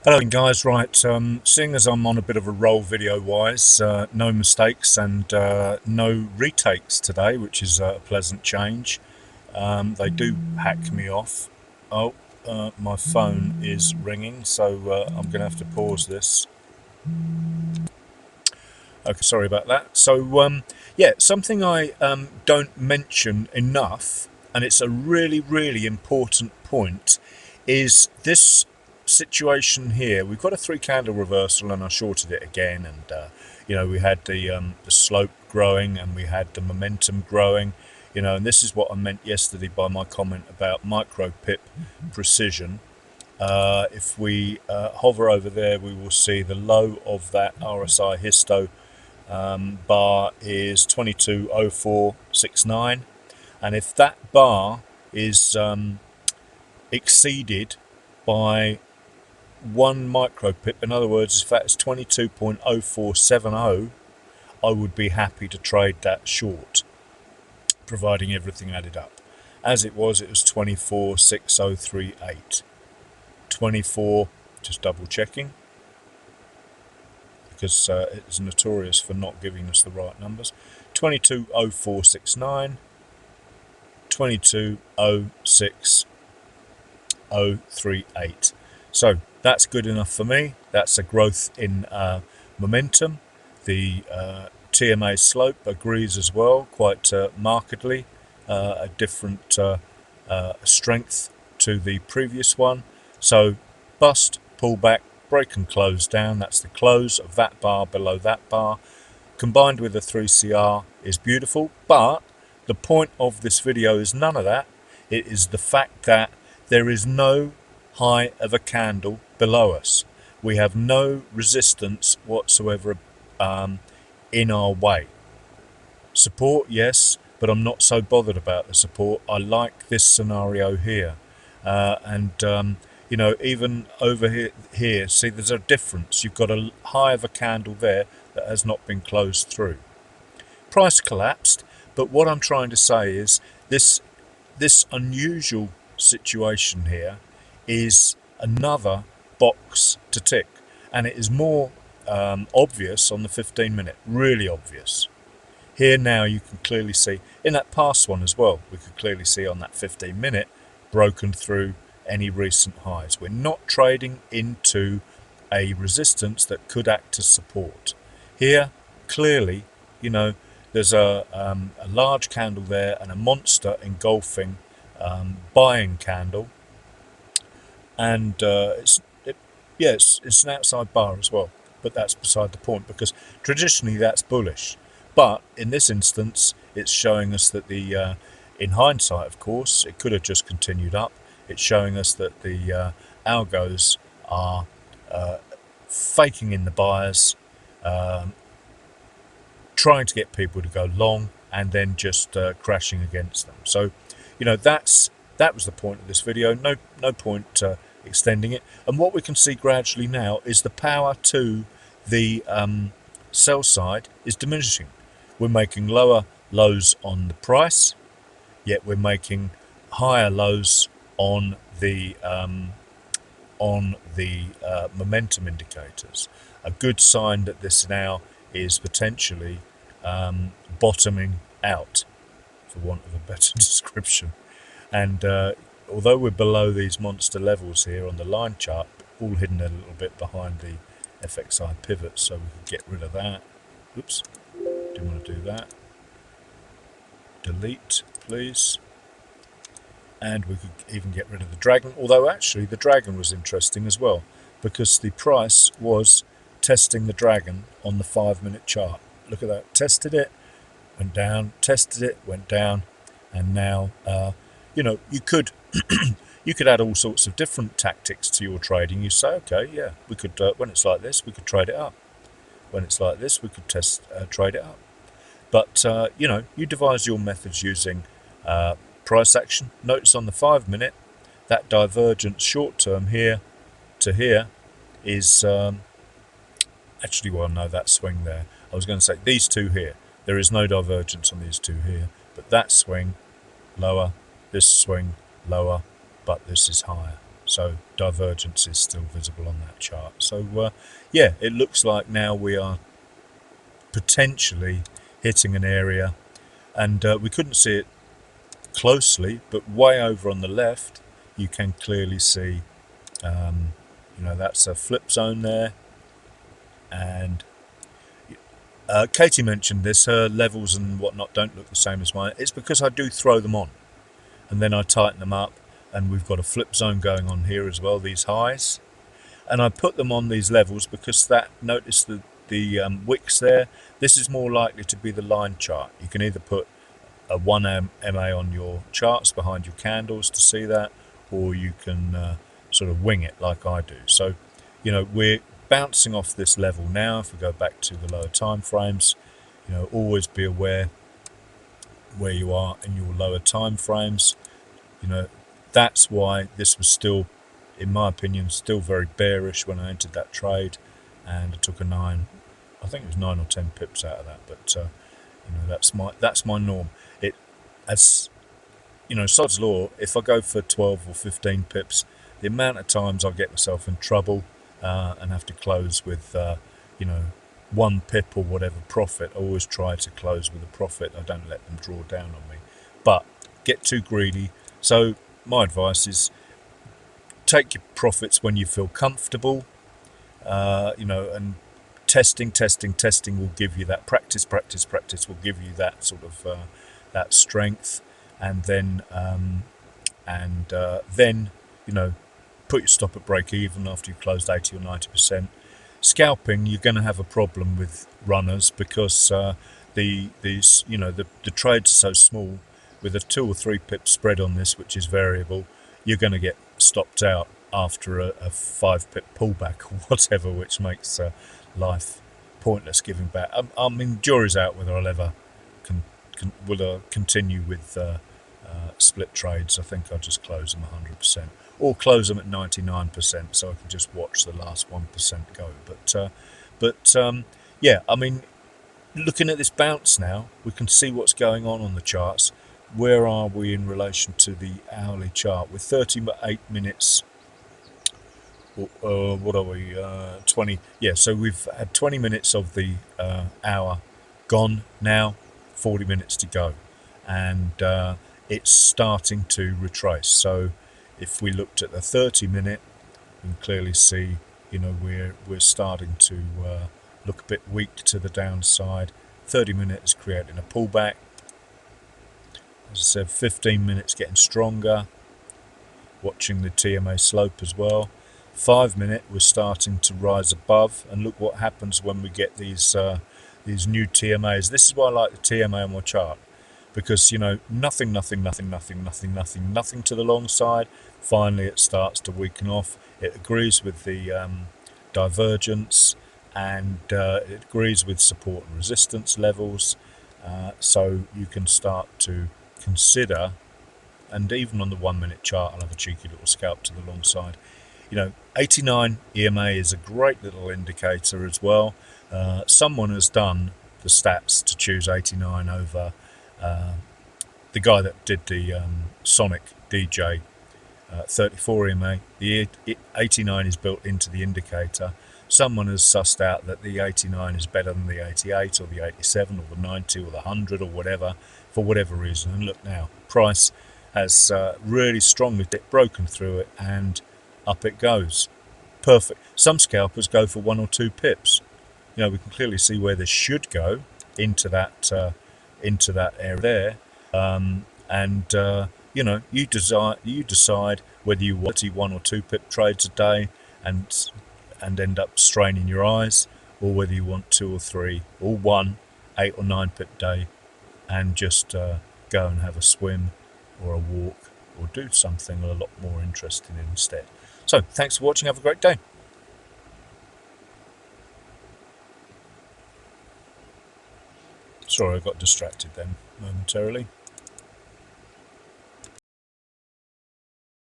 Hello guys, right, seeing as I'm on a bit of a roll video wise, no mistakes and no retakes today, which is a pleasant change. They do hack me off. Oh, my phone is ringing, so I'm going to have to pause this. Okay, sorry about that. So yeah, something I don't mention enough, and it's a really important point, is this situation here. We've got a 3 candle reversal, and I shorted it again, and we had the slope growing, and we had the momentum growing, and this is what I meant yesterday by my comment about micro pip precision. If we hover over there, we will see the low of that RSI histo bar is 220469, and if that bar is exceeded by 1 micro pip, in other words, if that's 22.0470, I would be happy to trade that short, providing everything added up. As it was 246038. 24, just double checking, because it's notorious for not giving us the right numbers. 220469, 2206,038. So that's good enough for me. That's a growth in momentum. The TMA slope agrees as well, quite markedly, a different strength to the previous one. So bust, pullback, break and close down. That's the close of that bar below that bar, combined with the 3CR is beautiful. But the point of this video is none of that. It is the fact that there is no high of a candle below us. We have no resistance whatsoever in our way. Support, yes, but I'm not so bothered about the support. I like this scenario here, even over here, see, there's a difference. You've got a high of a candle there that has not been closed through. Price collapsed, but what I'm trying to say is this unusual situation here is another box to tick, and it is more obvious on the 15-minute, really obvious. Here now you can clearly see, in that past one as well, we could clearly see on that 15-minute broken through any recent highs. We're not trading into a resistance that could act as support. Here, clearly, there's a large candle there and a monster engulfing buying candle, and it's an outside bar as well, but that's beside the point, because traditionally that's bullish. But in this instance, it's showing us that in hindsight, of course, it could have just continued up. It's showing us that the algos are faking in the buyers, trying to get people to go long, and then just crashing against them. So, that was the point of this video. No point extending it. And what we can see gradually now is the power to the sell side is diminishing. We're making lower lows on the price, yet we're making higher lows on the momentum indicators. A good sign that this now is potentially bottoming out, for want of a better description. And although we're below these monster levels here on the line chart, all hidden a little bit behind the FXI pivot, so we could get rid of that. Oops, didn't want to do that. Delete, please. And we could even get rid of the dragon, although actually the dragon was interesting as well, because the price was testing the dragon on the 5-minute chart. Look at that, tested it, went down, tested it, went down, and now you could you could add all sorts of different tactics to your trading. You say, okay, yeah, we could when it's like this, we could trade it up. When it's like this, we could trade it up. But you devise your methods using price action. Notice on the 5-minute, that divergence short term here to here is actually, well, no, that swing there. I was going to say these two here. There is no divergence on these two here, but that swing lower, this swing lower, but this is higher. So divergence is still visible on that chart. So yeah, it looks like now we are potentially hitting an area, and we couldn't see it closely, but way over on the left you can clearly see that's a flip zone there. And Katie mentioned this, her levels and whatnot don't look the same as mine. It's because I do throw them on and then I tighten them up, and we've got a flip zone going on here as well, these highs, and I put them on these levels because notice the wicks there. This is more likely to be the line chart. You can either put a 1 MA on your charts behind your candles to see that, or you can sort of wing it like I do. So we're bouncing off this level now. If we go back to the lower time frames, always be aware where you are in your lower time frames. That's why this was still, in my opinion, still very bearish when I entered that trade, and I took I think it was 9 or 10 pips out of that. But that's my norm. It, as Sod's law, if I go for 12 or 15 pips, the amount of times I get myself in trouble and have to close with 1 pip or whatever profit, I always try to close with a profit. I don't let them draw down on me, but get too greedy. So my advice is take your profits when you feel comfortable, and testing will give you that practice will give you that sort of that strength, and then put your stop at break even after you've closed 80 or 90%. Scalping, you're going to have a problem with runners because the trades are so small. With a 2 or 3 pip spread on this, which is variable, you're going to get stopped out after a 5 pip pullback or whatever, which makes life pointless giving back. I mean, jury's out whether I'll ever continue with split trades. I think I'll just close them 100%, or close them at 99%, so I can just watch the last 1% go. But yeah, I mean, looking at this bounce now, we can see what's going on the charts. Where are we in relation to the hourly chart? We're 38 minutes. What are we? 20. Yeah, so we've had 20 minutes of the hour gone now, 40 minutes to go, and it's starting to retrace. So if we looked at the 30-minute, you can clearly see, we're starting to look a bit weak to the downside. 30-minute is creating a pullback. As I said, 15 minutes getting stronger, watching the TMA slope as well. 5-minute we're starting to rise above, and look what happens when we get these new TMAs. This is why I like the TMA on my chart, because nothing to the long side. Finally it starts to weaken off. It agrees with the divergence, and it agrees with support and resistance levels, so you can start to consider, and even on the 1-minute chart I'll have a cheeky little scalp to the long side. 89 EMA is a great little indicator as well. Someone has done the stats to choose 89 over the guy that did the Sonic DJ 34 EMA. The 89 is built into the indicator. Someone has sussed out that the 89 is better than the 88 or the 87 or the 90 or the 100 or whatever, for whatever reason. And look now, price has really strongly broken through it, and up it goes. Perfect. Some scalpers go for 1 or 2 pips. We can clearly see where this should go into that area there, and you decide whether you want 1 or 2 pip trades a day and end up straining your eyes, or whether you want 2 or 3 or 1 8 or 9 pip day and just go and have a swim or a walk or do something a lot more interesting instead. So thanks for watching. Have a great day. Sorry, I got distracted then momentarily.